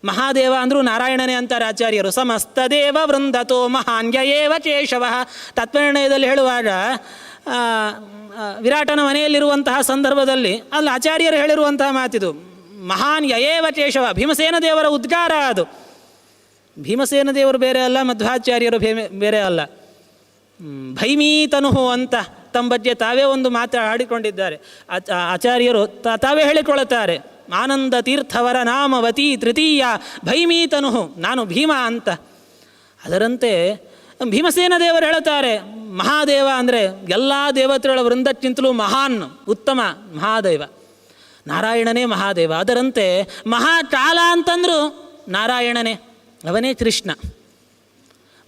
ಮಹಾದೇವ ಅಂದರೂ ನಾರಾಯಣನೇ ಅಂತಾರೆ ಆಚಾರ್ಯರು. ಸಮಸ್ತ ದೇವ ವೃಂದತೋ ಮಹಾನ್ಯಯೇವ ಕೇಶವ. ತತ್ವನಿರ್ಣಯದಲ್ಲಿ ಹೇಳುವಾಗ ವಿರಾಟನ ಮನೆಯಲ್ಲಿರುವಂತಹ ಸಂದರ್ಭದಲ್ಲಿ ಅಲ್ಲಿ ಆಚಾರ್ಯರು ಹೇಳಿರುವಂತಹ ಮಾತಿದು. ಮಹಾನ್ ಯಯೇವ ಕೇಶವ, ಭೀಮಸೇನ ದೇವರ ಉದ್ಗಾರ ಅದು. ಭೀಮಸೇನ ದೇವರು ಬೇರೆ ಅಲ್ಲ, ಮಧ್ವಾಚಾರ್ಯರು ಬೇರೆ ಅಲ್ಲ. ಭೈಮೀತನು ಅಂತ ತಮ್ಮ ಬಗ್ಗೆ ತಾವೇ ಒಂದು ಮಾತು ಹಾಡಿಕೊಂಡಿದ್ದಾರೆ ಆಚಾರ್ಯರು. ತಾವೇ ಹೇಳಿಕೊಳ್ಳುತ್ತಾರೆ, ಆನಂದ ತೀರ್ಥವರ ನಾಮವತಿ ತೃತೀಯ ಭೈಮೀತನು, ನಾನು ಭೀಮ ಅಂತ. ಅದರಂತೆ ಭೀಮಸೇನ ದೇವರು ಹೇಳುತ್ತಾರೆ, ಮಹಾದೇವ ಅಂದರೆ ಎಲ್ಲ ದೇವತೆಗಳ ವೃಂದಕ್ಕಿಂತಲೂ ಮಹಾನ್ ಉತ್ತಮ ಮಹಾದೇವ, ನಾರಾಯಣನೇ ಮಹಾದೇವ. ಅದರಂತೆ ಮಹಾಕಾಲ ಅಂತಂದರೂ ನಾರಾಯಣನೇ, ಅವನೇ ಕೃಷ್ಣ.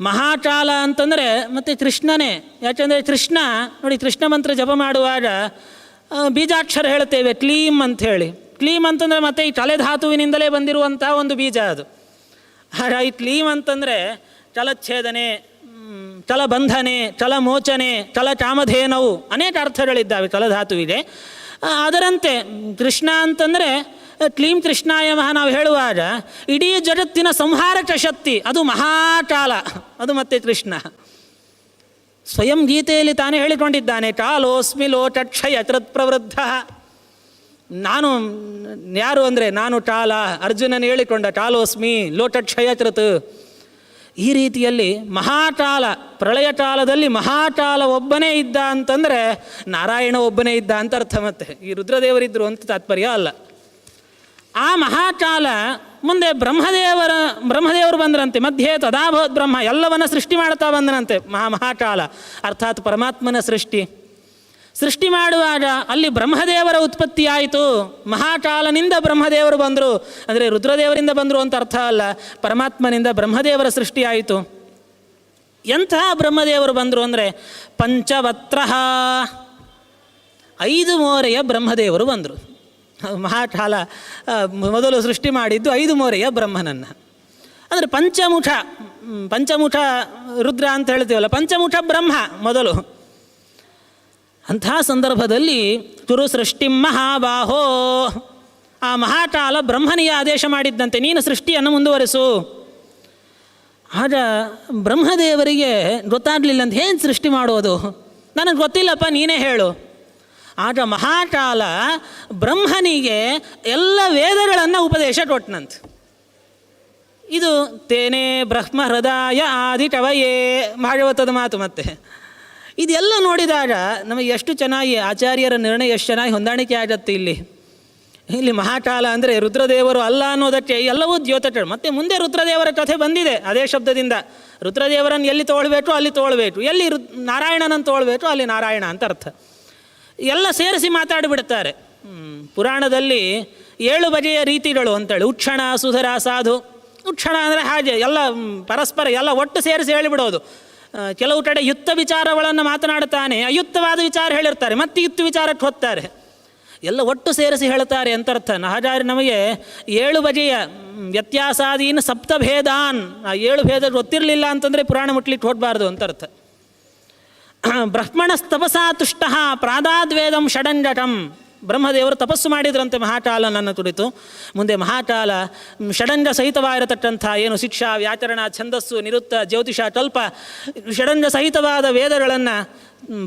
ಮಹಾಕಾಲ ಅಂತಂದರೆ ಮತ್ತು ಕೃಷ್ಣನೇ. ಯಾಕೆಂದರೆ ಕೃಷ್ಣ ನೋಡಿ, ಕೃಷ್ಣ ಮಂತ್ರ ಜಪ ಮಾಡುವಾಗ ಬೀಜಾಕ್ಷರ ಹೇಳ್ತೇವೆ ಕ್ಲೀಮ್ ಅಂಥೇಳಿ. ಕ್ಲೀಮ್ ಅಂತಂದರೆ ಮತ್ತೆ ಈ ತಲೆಧಾತುವಿನಿಂದಲೇ ಬಂದಿರುವಂಥ ಒಂದು ಬೀಜ ಅದು. ಈ ಕ್ಲೀಮ್ ಅಂತಂದರೆ ಚಲಚ್ಛೇದನೆ, ಚಲಬಂಧನೆ, ಚಲಮೋಚನೆ, ಚಲಚಾಮಧೇನವು ಅನೇಕ ಅರ್ಥಗಳಿದ್ದಾವೆ ತಲಧಾತುವಿಗೆ. ಅದರಂತೆ ಕೃಷ್ಣ ಅಂತಂದರೆ ಕ್ಲೀಂ ಕೃಷ್ಣಾಯ ಮಹಾ ನಾವು ಹೇಳುವಾಗ ಇಡೀ ಜಗತ್ತಿನ ಸಂಹಾರಕ ಶಕ್ತಿ ಅದು ಮಹಾಕಾಲ, ಅದು ಮತ್ತೆ ಕೃಷ್ಣ. ಸ್ವಯಂ ಗೀತೆಯಲ್ಲಿ ತಾನೇ ಹೇಳಿಕೊಂಡಿದ್ದಾನೆ, ಕಾಲೋಸ್ಮಿ ಲೋಟಕ್ಷಯ ಪ್ರವೃದ್ಧ. ನಾನು ಯಾರು ಅಂದರೆ ನಾನು ಕಾಲ. ಅರ್ಜುನನ ಹೇಳಿಕೊಂಡ ಕಾಲೋಸ್ಮಿ ಲೋಟಕ್ಷಯ ಕೃತ್. ಈ ರೀತಿಯಲ್ಲಿ ಮಹಾಕಾಲ, ಪ್ರಳಯ ಕಾಲದಲ್ಲಿ ಮಹಾಕಾಲ ಒಬ್ಬನೇ ಇದ್ದ ಅಂತಂದರೆ ನಾರಾಯಣ ಒಬ್ಬನೇ ಇದ್ದ ಅಂತ ಅರ್ಥ. ಮತ್ತೆ ಈ ರುದ್ರದೇವರಿದ್ದರು ಅಂತ ತಾತ್ಪರ್ಯ ಅಲ್ಲ. ಆ ಮಹಾಕಾಲ ಮುಂದೆ ಬ್ರಹ್ಮದೇವರು ಬಂದರಂತೆ. ಮಧ್ಯೆ ತದಾಭವತ್ ಬ್ರಹ್ಮ, ಎಲ್ಲವನ್ನ ಸೃಷ್ಟಿ ಮಾಡ್ತಾ ಬಂದನಂತೆ ಮಹಾಕಾಲ, ಅರ್ಥಾತ್ ಪರಮಾತ್ಮನ ಸೃಷ್ಟಿ ಮಾಡುವಾಗ ಅಲ್ಲಿ ಬ್ರಹ್ಮದೇವರ ಉತ್ಪತ್ತಿಯಾಯಿತು. ಮಹಾಕಾಲನಿಂದ ಬ್ರಹ್ಮದೇವರು ಬಂದರು ಅಂದರೆ ರುದ್ರದೇವರಿಂದ ಬಂದರು ಅಂತ ಅರ್ಥ ಅಲ್ಲ, ಪರಮಾತ್ಮನಿಂದ ಬ್ರಹ್ಮದೇವರ ಸೃಷ್ಟಿಯಾಯಿತು. ಎಂತಹ ಬ್ರಹ್ಮದೇವರು ಬಂದರು ಅಂದರೆ ಪಂಚವತ್ರ, 5 ಮೋರೆಯ ಬ್ರಹ್ಮದೇವರು ಬಂದರು. ಮಹಾಕಾಲ ಮೊದಲು ಸೃಷ್ಟಿ ಮಾಡಿದ್ದು 5 ಮೋರೆಯ ಬ್ರಹ್ಮನನ್ನು. ಅಂದರೆ ಪಂಚಮುಖ ರುದ್ರ ಅಂತ ಹೇಳ್ತೀವಲ್ಲ, ಪಂಚಮುಖ ಬ್ರಹ್ಮ ಮೊದಲು. ಅಂಥ ಸಂದರ್ಭದಲ್ಲಿ ಕುರು ಸೃಷ್ಟಿ ಮಹಾಬಾಹೋ, ಆ ಮಹಾಕಾಲ ಬ್ರಹ್ಮನಿಗೆ ಆದೇಶ ಮಾಡಿದ್ದಂತೆ, ನೀನು ಸೃಷ್ಟಿಯನ್ನು ಮುಂದುವರಿಸು. ಆಗ ಬ್ರಹ್ಮದೇವರಿಗೆ ಗೊತ್ತಾಗಲಿಲ್ಲ ಅಂತ, ಏನು ಸೃಷ್ಟಿ ಮಾಡೋದು, ನನಗೆ ಗೊತ್ತಿಲ್ಲಪ್ಪ ನೀನೇ ಹೇಳು. ಆಗ ಮಹಾಕಾಲ ಬ್ರಹ್ಮನಿಗೆ ಎಲ್ಲ ವೇದಗಳನ್ನು ಉಪದೇಶ ಕೊಟ್ಟನಂತೆ. ಇದು ತೇನೇ ಬ್ರಹ್ಮ ಹೃದಯ ಆದಿ ಕವಯೇ, ಭಾಗವತದ ಮಾತು. ಮತ್ತೆ ಇದೆಲ್ಲ ನೋಡಿದಾಗ ನಮಗೆ ಎಷ್ಟು ಚೆನ್ನಾಗಿ ಆಚಾರ್ಯರ ನಿರ್ಣಯ ಎಷ್ಟು ಚೆನ್ನಾಗಿ ಹೊಂದಾಣಿಕೆ ಆಗತ್ತೆ. ಇಲ್ಲಿ ಮಹಾಕಾಲ ಅಂದರೆ ರುದ್ರದೇವರು ಅಲ್ಲ ಅನ್ನೋದಕ್ಕೆ ಎಲ್ಲವೂ ದ್ಯೋತಕಗಳು. ಮತ್ತು ಮುಂದೆ ರುದ್ರದೇವರ ಕಥೆ ಬಂದಿದೆ ಅದೇ ಶಬ್ದದಿಂದ. ರುದ್ರದೇವರನ್ನು ಎಲ್ಲಿ ತೋಳ್ಬೇಕು ಅಲ್ಲಿ ತೋಳ್ಬೇಕು, ಎಲ್ಲಿ ನಾರಾಯಣನನ್ನು ತೋಳ್ಬೇಕು ಅಲ್ಲಿ ನಾರಾಯಣ ಅಂತ ಅರ್ಥ. ಎಲ್ಲ ಸೇರಿಸಿ ಮಾತಾಡಿಬಿಡ್ತಾರೆ. ಪುರಾಣದಲ್ಲಿ 7 ಬಗೆಯ ರೀತಿಗಳು ಅಂತೇಳಿ, ಉಕ್ಷಣ, ಸುಧರ, ಸಾಧು. ಉಕ್ಷಣ ಅಂದರೆ ಹಾಗೆ ಎಲ್ಲ ಪರಸ್ಪರ ಎಲ್ಲ ಒಟ್ಟು ಸೇರಿಸಿ ಹೇಳಿಬಿಡೋದು. ಕೆಲವು ಕಡೆ ಯುಕ್ತ ವಿಚಾರಗಳನ್ನು ಮಾತನಾಡ್ತಾನೆ, ಅಯುಕ್ತವಾದ ವಿಚಾರ ಹೇಳಿರ್ತಾರೆ, ಮತ್ತೆ ಯುಕ್ತ ವಿಚಾರಕ್ಕೆ ಹೋಗ್ತಾರೆ. ಎಲ್ಲ ಒಟ್ಟು ಸೇರಿಸಿ ಹೇಳ್ತಾರೆ ಅಂತ ಅರ್ಥ. ಹಾಗಾಗಿ ನಮಗೆ 7 ಬಗೆಯ ವ್ಯತ್ಯಾಸಾದೀನ ಸಪ್ತಭೇದಾನ್, ಆ 7 ಭೇದ ಗೊತ್ತಿರಲಿಲ್ಲ ಅಂತಂದರೆ ಪುರಾಣ ಮುಟ್ಲಿಕ್ಕೆ ಹೋಗಬಾರ್ದು ಅಂತ ಅರ್ಥ. ಬ್ರಹ್ಮಣಸ್ತಪಸಾ ತುಷ್ಟ ಪ್ರಾದಾದ್ವೇದಂ ಷಡಂಜಟಂ. ಬ್ರಹ್ಮದೇವರು ತಪಸ್ಸು ಮಾಡಿದ್ರಂತೆ ಮಹಾಕಾಲನನ್ನು ಕುರಿತು. ಮುಂದೆ ಮಹಾಕಾಲ ಷಡಂಜ ಸಹಿತವಾಗಿರತಕ್ಕಂಥ ಏನು ಶಿಕ್ಷಾ, ವ್ಯಾಕರಣ, ಛಂದಸ್ಸು, ನಿರುತ್ತ, ಜ್ಯೋತಿಷ, ಕಲ್ಪ, ಷಡಂಜ ಸಹಿತವಾದ ವೇದಗಳನ್ನು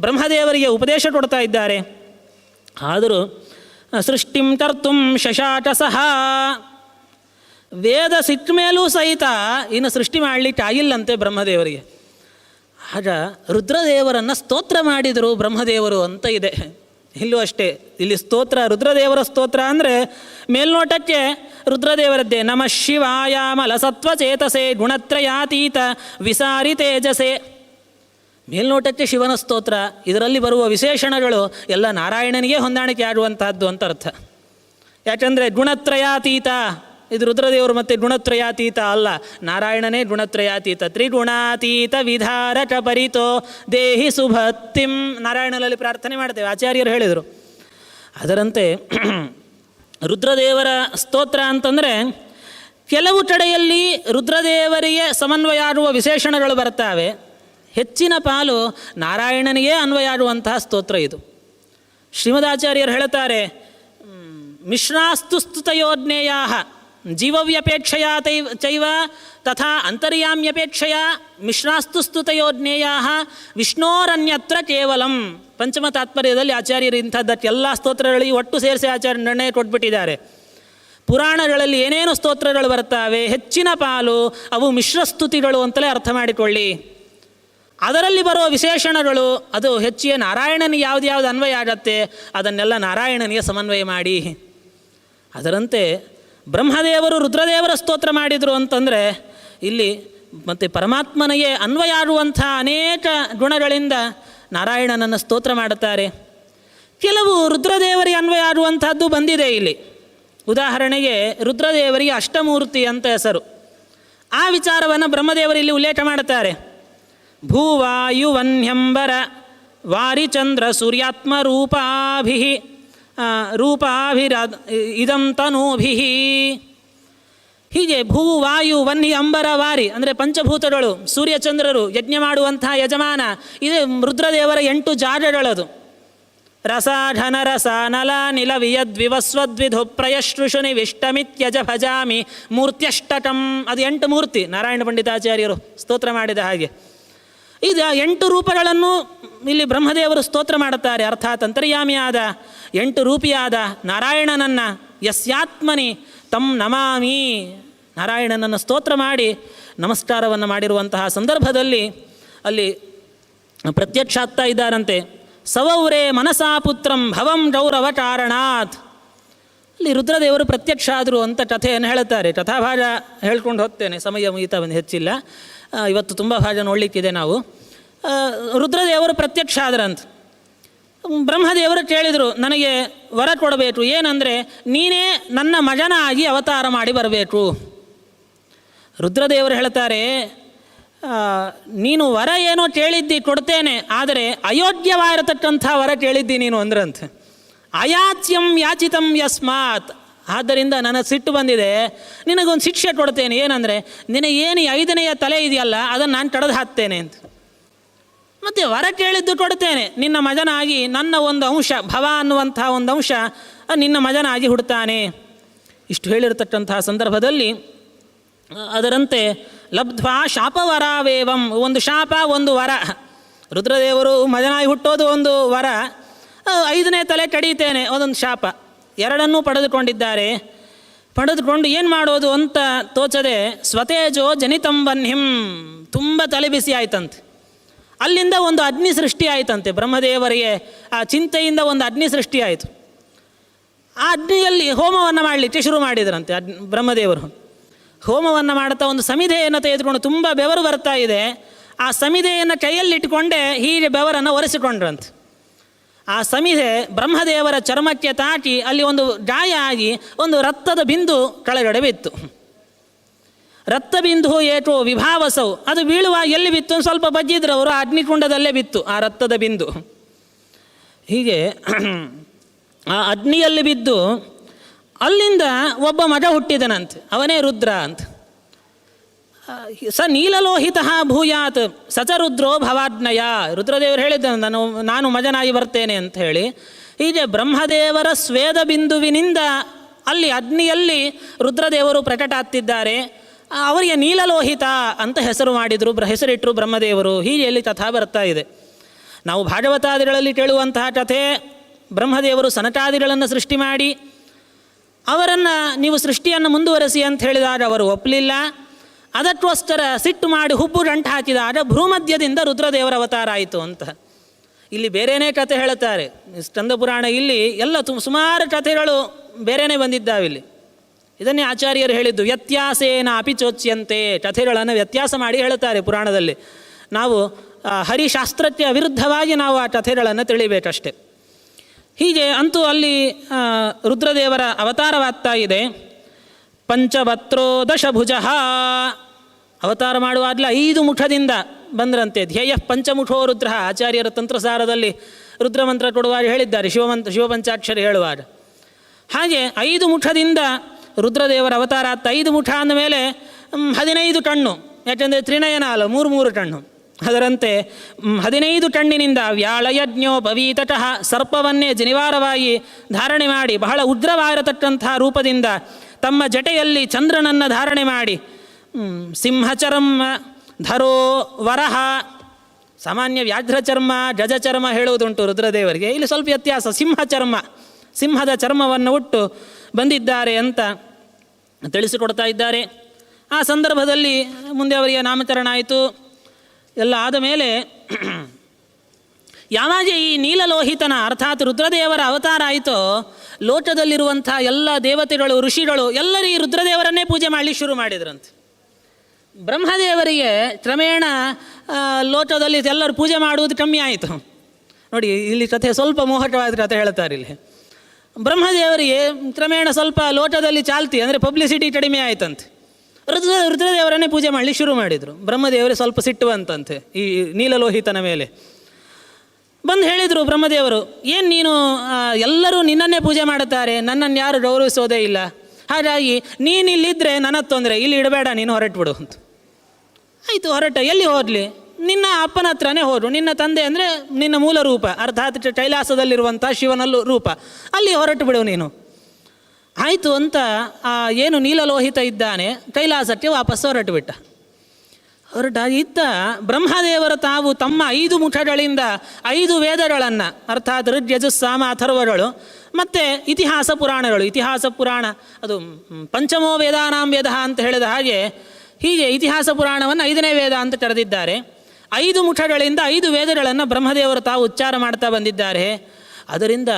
ಬ್ರಹ್ಮದೇವರಿಗೆ ಉಪದೇಶ ಕೊಡ್ತಾ ಇದ್ದಾರೆ. ಆದರೂ ಸೃಷ್ಟಿಂ ಕರ್ತುಂ ಶಶಾಟಸಃ, ವೇದ ಸಿಕ್ಕ ಮೇಲೂ ಸಹಿತ ಇನ್ನು ಸೃಷ್ಟಿ ಮಾಡಲಿಕ್ಕೆ ಆಗಿಲ್ಲಂತೆ ಬ್ರಹ್ಮದೇವರಿಗೆ. ಆಗ ರುದ್ರದೇವರನ್ನು ಸ್ತೋತ್ರ ಮಾಡಿದರು ಬ್ರಹ್ಮದೇವರು ಅಂತ ಇದೆ. ಇಲ್ಲೂ ಅಷ್ಟೇ, ಇಲ್ಲಿ ಸ್ತೋತ್ರ ರುದ್ರದೇವರ ಸ್ತೋತ್ರ ಅಂದರೆ ಮೇಲ್ನೋಟಕ್ಕೆ ರುದ್ರದೇವರದ್ದೇ. ನಮಃ ಶಿವಾಯ ಮಲಸತ್ವಚೇತಸೆ ಗುಣತ್ರಯಾತೀತ ವಿಸಾರಿ ತೇಜಸೆ. ಮೇಲ್ನೋಟಕ್ಕೆ ಶಿವನ ಸ್ತೋತ್ರ, ಇದರಲ್ಲಿ ಬರುವ ವಿಶೇಷಣಗಳು ಎಲ್ಲ ನಾರಾಯಣನಿಗೆ ಹೊಂದಾಣಿಕೆ ಆಗುವಂತಹದ್ದು ಅಂತ ಅರ್ಥ. ಯಾಕಂದರೆ ಗುಣತ್ರಯಾತೀತ, ಇದು ರುದ್ರದೇವರು ಮತ್ತು ಗುಣತ್ರಯಾತೀತ ಅಲ್ಲ, ನಾರಾಯಣನೇ ಗುಣತ್ರಯಾತೀತ. ತ್ರಿಗುಣಾತೀತ ವಿಧಾರಕ ಪರಿತೋ ದೇಹಿ ಸುಭತ್ತಿಂ, ನಾರಾಯಣನಲ್ಲಿ ಪ್ರಾರ್ಥನೆ ಮಾಡ್ತೇವೆ, ಆಚಾರ್ಯರು ಹೇಳಿದರು. ಅದರಂತೆ ರುದ್ರದೇವರ ಸ್ತೋತ್ರ ಅಂತಂದರೆ ಕೆಲವು ಕಡೆಯಲ್ಲಿ ರುದ್ರದೇವರಿಗೆ ಸಮನ್ವಯ ಆಗುವ ವಿಶೇಷಣಗಳು ಬರ್ತಾವೆ. ಹೆಚ್ಚಿನ ಪಾಲು ನಾರಾಯಣನಿಗೆ ಅನ್ವಯ ಆಗುವಂತಹ ಸ್ತೋತ್ರ ಇದು. ಶ್ರೀಮದಾಚಾರ್ಯರು ಹೇಳ್ತಾರೆ, ಮಿಶ್ರಾಸ್ತು ಸ್ತುತಯೋಜ್ಞೇಯ ಜೀವವ್ಯಪೇಕ್ಷೆಯ ಚೈವ ತಥಾ ಅಂತರ್ಯಾಮ್ಯಪೇಕ್ಷೆಯ ಮಿಶ್ರಾಸ್ತು ಸ್ತುತಯೋ ಜ್ಞೇಯಾ ವಿಷ್ಣೋರನ್ಯತ್ರ ಕೇವಲಂ. ಪಂಚಮ ತಾತ್ಪರ್ಯದಲ್ಲಿ ಆಚಾರ್ಯರು ಇಂಥದ್ದಕ್ಕೆಲ್ಲ ಸ್ತೋತ್ರಗಳಿಗೆ ಒಟ್ಟು ಸೇರಿಸಿ ಆಚಾರ್ಯ ನಿರ್ಣಯ ಕೊಟ್ಬಿಟ್ಟಿದ್ದಾರೆ. ಪುರಾಣಗಳಲ್ಲಿ ಏನೇನು ಸ್ತೋತ್ರಗಳು ಬರ್ತಾವೆ ಹೆಚ್ಚಿನ ಪಾಲು ಅವು ಮಿಶ್ರಸ್ತುತಿಗಳು ಅಂತಲೇ ಅರ್ಥ ಮಾಡಿಕೊಳ್ಳಿ. ಅದರಲ್ಲಿ ಬರುವ ವಿಶೇಷಣಗಳು ಅದು ಹೆಚ್ಚಿಗೆ ನಾರಾಯಣನಿಗೆ ಯಾವ್ದು ಅನ್ವಯ ಆಗತ್ತೆ ಅದನ್ನೆಲ್ಲ ನಾರಾಯಣನಿಗೆ ಸಮನ್ವಯ ಮಾಡಿ. ಅದರಂತೆ ಬ್ರಹ್ಮದೇವರು ರುದ್ರದೇವರ ಸ್ತೋತ್ರ ಮಾಡಿದರು ಅಂತಂದರೆ ಇಲ್ಲಿ ಮತ್ತು ಪರಮಾತ್ಮನಿಗೆ ಅನ್ವಯ ಆಗುವಂಥ ಅನೇಕ ಗುಣಗಳಿಂದ ನಾರಾಯಣನನ್ನು ಸ್ತೋತ್ರ ಮಾಡುತ್ತಾರೆ. ಕೆಲವು ರುದ್ರದೇವರಿಗೆ ಅನ್ವಯ ಆಗುವಂಥದ್ದು ಬಂದಿದೆ ಇಲ್ಲಿ. ಉದಾಹರಣೆಗೆ ರುದ್ರದೇವರಿಗೆ ಅಷ್ಟಮೂರ್ತಿ ಅಂತ ಹೆಸರು. ಆ ವಿಚಾರವನ್ನು ಬ್ರಹ್ಮದೇವರು ಇಲ್ಲಿ ಉಲ್ಲೇಖ ಮಾಡುತ್ತಾರೆ. ಭೂವಾಯುವನ್ಯಂಬರ ವಾರಿಚಂದ್ರ ಸೂರ್ಯಾತ್ಮ ರೂಪಾಭಿರ ಇದಂ ತನೂಭಿ. ಹೀಗೆ ಭೂ ವಾಯು ವನ್ನಿ ಅಂಬರ ವಾರಿ ಅಂದರೆ ಪಂಚಭೂತಗಳು, ಸೂರ್ಯಚಂದ್ರರು, ಯಜ್ಞ ಮಾಡುವಂಥ ಯಜಮಾನ, ಇದು ರುದ್ರದೇವರ 8 ಜಾಗಗಳದು. ರಸ ಘನ ರಸ ನಲ ನಿಲ ವಿಯದ್ವಿವಸ್ವದ್ವಿಧು ಪ್ರಯಶ್ರುಷುನಿ ವಿಷ್ಟಮಿತ್ಯಜ ಭಜಾಮಿ ಮೂರ್ತ್ಯಷ್ಟಕಂ. ಅದು 8 ಮೂರ್ತಿ ನಾರಾಯಣ ಪಂಡಿತಾಚಾರ್ಯರು ಸ್ತೋತ್ರ ಮಾಡಿದ ಹಾಗೆ. ಈಗ 8 ರೂಪಗಳನ್ನು ಇಲ್ಲಿ ಬ್ರಹ್ಮದೇವರು ಸ್ತೋತ್ರ ಮಾಡುತ್ತಾರೆ. ಅರ್ಥಾತ್ ಅಂತರ್ಯಾಮಿಯಾದ 8 ರೂಪಿಯಾದ ನಾರಾಯಣನನ್ನು ಯಸ್ಯಾತ್ಮನಿ ತಂ ನಮಾಮಿ, ನಾರಾಯಣನನ್ನು ಸ್ತೋತ್ರ ಮಾಡಿ ನಮಸ್ಕಾರವನ್ನು ಮಾಡಿರುವಂತಹ ಸಂದರ್ಭದಲ್ಲಿ ಅಲ್ಲಿ ಪ್ರತ್ಯಕ್ಷ ಆಗ್ತಾ ಇದ್ದಾರಂತೆ. ಸವೌರೇ ಮನಸಾ ಪುತ್ರಂ ಭವಂ ಗೌರವ ಕಾರಣಾತ್. ಅಲ್ಲಿ ರುದ್ರದೇವರು ಪ್ರತ್ಯಕ್ಷ ಆದರು ಅಂತ ಕಥೆಯನ್ನು ಹೇಳುತ್ತಾರೆ. ಕಥಾಭಾಗ ಹೇಳ್ಕೊಂಡು ಹೋಗ್ತೇನೆ, ಸಮಯ ಮುಗಿತಾ ಬಂದು ಹೆಚ್ಚಿಲ್ಲ. ಇವತ್ತು ತುಂಬ ಭಾಗ ನೋಡಲಿಕ್ಕಿದೆ ನಾವು. ರುದ್ರದೇವರು ಪ್ರತ್ಯಕ್ಷ ಆದ್ರಂತ. ಬ್ರಹ್ಮದೇವರು ಕೇಳಿದರು, ನನಗೆ ವರ ಕೊಡಬೇಕು, ಏನಂದರೆ ನೀನೇ ನನ್ನ ಮಗನಾಗಿ ಅವತಾರ ಮಾಡಿ ಬರಬೇಕು. ರುದ್ರದೇವರು ಹೇಳ್ತಾರೆ, ನೀನು ವರ ಏನೋ ಕೇಳಿದ್ದಿ ಕೊಡ್ತೇನೆ, ಆದರೆ ಅಯೋಗ್ಯವಾಗಿರತಕ್ಕಂಥ ವರ ಕೇಳಿದ್ದಿ ನೀನು ಅಂದ್ರಂತೆ. ಅಯಾಚ್ಯಂ ಯಾಚಿತಂ ಯಸ್ಮಾತ್. ಆದ್ದರಿಂದ ನನಗೆ ಸಿಟ್ಟು ಬಂದಿದೆ, ನಿನಗೊಂದು ಶಿಕ್ಷೆ ಕೊಡ್ತೇನೆ. ಏನಂದರೆ ನಿನಗೇನು 5ನೆಯ ತಲೆ ಇದೆಯಲ್ಲ ಅದನ್ನು ನಾನು ಕಡ್ದು ಹಾಕ್ತೇನೆ ಅಂತ. ಮತ್ತು ವರ ಕೇಳಿದ್ದು ಕೊಡ್ತೇನೆ, ನಿನ್ನ ಮಗನಾಗಿ ನನ್ನ ಒಂದು ಅಂಶ ಭವ ಅನ್ನುವಂಥ ಒಂದು ಅಂಶ ನಿನ್ನ ಮಗನಾಗಿ ಹುಡ್ತಾನೆ. ಇಷ್ಟು ಹೇಳಿರತಕ್ಕಂಥ ಸಂದರ್ಭದಲ್ಲಿ ಅದರಂತೆ ಲಬ್ಧ್ವಾ ಶಾಪವರಾವೇವಂ, ಒಂದು ಶಾಪ ಒಂದು ವರ. ರುದ್ರದೇವರು ಮಗನಾಗಿ ಹುಟ್ಟೋದು ಒಂದು ವರ, 5ನೇ ತಲೆ ಕಡೀತೇನೆ ಒಂದೊಂದು ಶಾಪ, ಎರಡನ್ನೂ ಪಡೆದುಕೊಂಡಿದ್ದಾರೆ. ಪಡೆದುಕೊಂಡು ಏನು ಮಾಡೋದು ಅಂತ ತೋಚದೆ ಸ್ವತೇಜೋ ಜನಿತಂ ವನ್ಹಿಂ, ತುಂಬ ತಲೆ ಬಿಸಿ ಆಯ್ತಂತೆ. ಅಲ್ಲಿಂದ ಒಂದು ಅಗ್ನಿ ಸೃಷ್ಟಿ ಆಯ್ತಂತೆ. ಬ್ರಹ್ಮದೇವರಿಗೆ ಆ ಚಿಂತೆಯಿಂದ ಒಂದು ಅಗ್ನಿ ಸೃಷ್ಟಿ ಆಯಿತು. ಆ ಅಗ್ನಿಯಲ್ಲಿ ಹೋಮವನ್ನು ಮಾಡಲಿಕ್ಕೆ ಶುರು ಮಾಡಿದ್ರಂತೆ ಬ್ರಹ್ಮದೇವರು. ಹೋಮವನ್ನು ಮಾಡ್ತಾ ಒಂದು ಸಮಿಧೆಯನ್ನು ತೆಗೆದುಕೊಂಡು ತುಂಬ ಬೆವರು ಬರ್ತಾ ಇದೆ. ಆ ಸಮಿಧೆಯನ್ನು ಕೈಯಲ್ಲಿಟ್ಟುಕೊಂಡೇ ಹೀಗೆ ಬೆವರನ್ನು ಒರೆಸಿಕೊಂಡ್ರಂತೆ. ಆ ಸಮಿಧೆ ಬ್ರಹ್ಮದೇವರ ಚರ್ಮಕ್ಕೆ ತಾಕಿ ಅಲ್ಲಿ ಒಂದು ಗಾಯ ಆಗಿ ಒಂದು ರಕ್ತದ ಬಿಂದು ಕೆಳಗಡೆ ಬಿತ್ತು. ರಕ್ತಬಿಂದು ಏಟೋ ವಿಭಾವಸವು, ಅದು ಬೀಳುವಾಗ ಎಲ್ಲಿ ಬಿತ್ತು ಸ್ವಲ್ಪ ಬಜ್ಜಿದ್ರು ಅವರು, ಅಗ್ನಿಕುಂಡದಲ್ಲೇ ಬಿತ್ತು ಆ ರಕ್ತದ ಬಿಂದು. ಹೀಗೆ ಆ ಅಗ್ನಿಯಲ್ಲಿ ಬಿದ್ದು ಅಲ್ಲಿಂದ ಒಬ್ಬ ಮಗ ಹುಟ್ಟಿದನಂತೆ, ಅವನೇ ರುದ್ರ ಅಂತ. ಸ ನೀಲಲೋಹಿತ ಭೂಯಾತ್ ಸಚ ರುದ್ರೋ ಭವಾಜ್ಞಯ. ರುದ್ರದೇವರು ಹೇಳಿದ್ದ ನಾನು ಮಗನಾಗಿ ಬರ್ತೇನೆ ಅಂತ ಹೇಳಿ. ಹೀಗೆ ಬ್ರಹ್ಮದೇವರ ಸ್ವೇದ ಬಿಂದುವಿನಿಂದ ಅಲ್ಲಿ ಅಗ್ನಿಯಲ್ಲಿ ರುದ್ರದೇವರು ಪ್ರಕಟ ಆಗ್ತಿದ್ದಾರೆ. ಅವರಿಗೆ ನೀಲಲೋಹಿತ ಅಂತ ಹೆಸರು ಮಾಡಿದರು, ಹೆಸರಿಟ್ಟರು ಬ್ರಹ್ಮದೇವರು. ಹೀಗೆ ಎಲ್ಲಿ ಕಥಾ ಬರ್ತಾ ಇದೆ. ನಾವು ಭಾಗವತಾದಿಗಳಲ್ಲಿ ಕೇಳುವಂತಹ ಕಥೆ, ಬ್ರಹ್ಮದೇವರು ಸನಕಾದಿಗಳನ್ನು ಸೃಷ್ಟಿ ಮಾಡಿ ಅವರನ್ನು ನೀವು ಸೃಷ್ಟಿಯನ್ನು ಮುಂದುವರೆಸಿ ಅಂತ ಹೇಳಿದಾಗ ಅವರು ಒಪ್ಪಲಿಲ್ಲ. ಅದಕ್ಕೋಸ್ಕರ ಸಿಟ್ಟು ಮಾಡಿ ಹುಬ್ಬು ಗಂಟು ಹಾಕಿದಾಗ ಭ್ರೂಮಧ್ಯದಿಂದ ರುದ್ರದೇವರ ಅವತಾರ ಆಯಿತು ಅಂತ ಇಲ್ಲಿ ಬೇರೆಯೇ ಕಥೆ ಹೇಳುತ್ತಾರೆ. ಸ್ಕಂದ ಪುರಾಣ ಇಲ್ಲಿ ಎಲ್ಲ ಸುಮಾರು ಕಥೆಗಳು ಬೇರೆಯೇ ಬಂದಿದ್ದಾವಿಲ್ಲಿ. ಇದನ್ನೇ ಆಚಾರ್ಯರು ಹೇಳಿದ್ದು, ವ್ಯತ್ಯಾಸೇನ ಅಪಿ ಚೋಚ್ಯಂತೆ. ಕಥೆಗಳನ್ನು ವ್ಯತ್ಯಾಸ ಮಾಡಿ ಹೇಳುತ್ತಾರೆ ಪುರಾಣದಲ್ಲಿ. ನಾವು ಹರಿಶಾಸ್ತ್ರಕ್ಕೆ ವಿರುದ್ಧವಾಗಿ ನಾವು ಆ ಕಥೆಗಳನ್ನು ತಿಳಿಬೇಕಷ್ಟೆ. ಹೀಗೆ ಅಂತೂ ಅಲ್ಲಿ ರುದ್ರದೇವರ ಅವತಾರವಾಗ್ತಾ ಇದೆ. ಪಂಚವತ್ರೋ ದಶಭುಜ, ಅವತಾರ ಮಾಡುವಾಗಲೇ 5 ಮುಖದಿಂದ ಬಂದ್ರಂತೆ. ಧ್ಯೇಯ ಪಂಚಮುಖೋ ರುದ್ರ, ಆಚಾರ್ಯರ ತಂತ್ರಸಾರದಲ್ಲಿ ರುದ್ರಮಂತ್ರ ಕೊಡುವಾಗ ಹೇಳಿದ್ದಾರೆ, ಶಿವಪಂಚಾಕ್ಷರಿ ಹೇಳುವಾಗ. ಹಾಗೆ 5 ಮುಖದಿಂದ ರುದ್ರದೇವರ ಅವತಾರ ಆಗ್ತಾ. 5 ಮುಖ ಅಂದಮೇಲೆ 15 ಕಣ್ಣು, ಯಾಕೆಂದರೆ ತ್ರಿನಯನ ಅಲ್ಲ, 3 ಕಣ್ಣು. ಅದರಂತೆ 15 ಕಣ್ಣಿನಿಂದ ವ್ಯಾಳಯಜ್ಞೋಪವೀತಟಃ, ಸರ್ಪವನ್ನೇ ಜನಿವಾರವಾಗಿ ಧಾರಣೆ ಮಾಡಿ ಬಹಳ ಉಗ್ರವಾಗಿರತಕ್ಕಂಥ ರೂಪದಿಂದ ತಮ್ಮ ಜಟೆಯಲ್ಲಿ ಚಂದ್ರನನ್ನು ಧಾರಣೆ ಮಾಡಿ ಸಿಂಹಚರ್ಮ ಧರೋ ವರಹ. ಸಾಮಾನ್ಯ ವ್ಯಾಘ್ರ ಚರ್ಮ ಗಜ ಚರ್ಮ ಹೇಳುವುದುಂಟು ರುದ್ರದೇವರಿಗೆ, ಇಲ್ಲಿ ಸ್ವಲ್ಪ ವ್ಯತ್ಯಾಸ. ಸಿಂಹಚರ್ಮ, ಸಿಂಹದ ಚರ್ಮವನ್ನು ಉಟ್ಟು ಬಂದಿದ್ದಾರೆ ಅಂತ ತಿಳಿಸಿಕೊಡ್ತಾ ಇದ್ದಾರೆ. ಆ ಸಂದರ್ಭದಲ್ಲಿ ಮುಂದೆ ಅವರಿಗೆ ನಾಮಕರಣ ಆಯಿತು. ಎಲ್ಲ ಆದ ಮೇಲೆ ಯಾವಾಗ ಈ ನೀಲಲೋಹಿತನ ಅರ್ಥಾತ್ ರುದ್ರದೇವರ ಅವತಾರ ಆಯಿತೋ, ಲೋಟದಲ್ಲಿರುವಂಥ ಎಲ್ಲ ದೇವತೆಗಳು ಋಷಿಗಳು ಎಲ್ಲರೂ ಈ ರುದ್ರದೇವರನ್ನೇ ಪೂಜೆ ಮಾಡಲಿಕ್ಕೆ ಶುರು ಮಾಡಿದ್ರಂತೆ. ಬ್ರಹ್ಮದೇವರಿಗೆ ಕ್ರಮೇಣ ಲೋಟದಲ್ಲಿ ಎಲ್ಲರೂ ಪೂಜೆ ಮಾಡುವುದು ಕಮ್ಮಿ ಆಯಿತು. ನೋಡಿ, ಇಲ್ಲಿ ಕಥೆ ಸ್ವಲ್ಪ ಮೋಹಕವಾದ ಕಥೆ ಹೇಳ್ತಾರೆ ಇಲ್ಲಿ. ಬ್ರಹ್ಮದೇವರಿಗೆ ಕ್ರಮೇಣ ಸ್ವಲ್ಪ ಲೋಟದಲ್ಲಿ ಚಾಲ್ತಿ ಅಂದರೆ ಪಬ್ಲಿಸಿಟಿ ಕಡಿಮೆ ಆಯ್ತಂತೆ. ರುದ್ರದೇವರನ್ನೇ ಪೂಜೆ ಮಾಡಲಿಕ್ಕೆ ಶುರು ಮಾಡಿದರು. ಬ್ರಹ್ಮದೇವರೇ ಸ್ವಲ್ಪ ಸಿಟ್ಟುವಂತಂತೆ ಈ ನೀಲಲೋಹಿತನ ಮೇಲೆ. ಬಂದು ಹೇಳಿದರು ಬ್ರಹ್ಮದೇವರು, ಏನು ನೀನು ಎಲ್ಲರೂ ನಿನ್ನನ್ನೇ ಪೂಜೆ ಮಾಡುತ್ತಾರೆ, ನನ್ನನ್ನು ಯಾರು ಗೌರವಿಸೋದೇ ಇಲ್ಲ, ಹಾಗಾಗಿ ನೀನಿಲ್ಲಿದ್ದರೆ ನನಗೆ ತೊಂದರೆ, ಇಲ್ಲಿ ಇಡಬೇಡ, ನೀನು ಹೊರಟುಬಿಡು ಅಂತ. ಆಯಿತು, ಹೊರಟ. ಎಲ್ಲಿ ಹೋಗಲಿ? ನಿನ್ನ ಅಪ್ಪನ ಹತ್ರನೇ ಹೋದರು. ನಿನ್ನ ತಂದೆ ಅಂದರೆ ನಿನ್ನ ಮೂಲ ರೂಪ ಅರ್ಥಾತ್ ಕೈಲಾಸದಲ್ಲಿರುವಂಥ ಶಿವನಲ್ಲೂ ರೂಪ, ಅಲ್ಲಿ ಹೊರಟು ಬಿಡು ನೀನು. ಆಯಿತು ಅಂತ ಏನು ನೀಲಲೋಹಿತ ಇದ್ದಾನೆ ಕೈಲಾಸಕ್ಕೆ ವಾಪಸ್ ಹೊರಟು ಬಿಟ್ಟ. ಇದ್ದ ಬ್ರಹ್ಮದೇವರು ತಾವು ತಮ್ಮ 5 ಮುಖಗಳಿಂದ 5 ವೇದಗಳನ್ನು ಅರ್ಥಾತ್ ಋಗ್ ಯಜುಸ್ ಸಾಮ ಅಥರ್ವಗಳು ಮತ್ತು ಇತಿಹಾಸ ಪುರಾಣಗಳು, ಇತಿಹಾಸ ಪುರಾಣ ಅದು ಪಂಚಮೋ ವೇದಾನಾಂ ವೇದ ಅಂತ ಹೇಳಿದ ಹಾಗೆ ಹೀಗೆ ಇತಿಹಾಸ ಪುರಾಣವನ್ನು 5ನೇ ವೇದ ಅಂತ ಕರೆದಿದ್ದಾರೆ. 5 ಮುಖಗಳಿಂದ 5 ವೇದಗಳನ್ನು ಬ್ರಹ್ಮದೇವರು ತಾವು ಉಚ್ಚಾರ ಮಾಡ್ತಾ ಬಂದಿದ್ದಾರೆ. ಅದರಿಂದ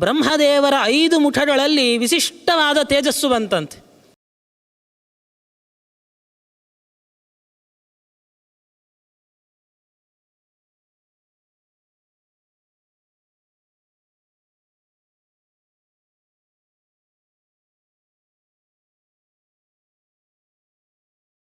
ಬ್ರಹ್ಮದೇವರ 5 ಮುಖಗಳಲ್ಲಿ ವಿಶಿಷ್ಟವಾದ ತೇಜಸ್ಸು ಬಂತಂತೆ.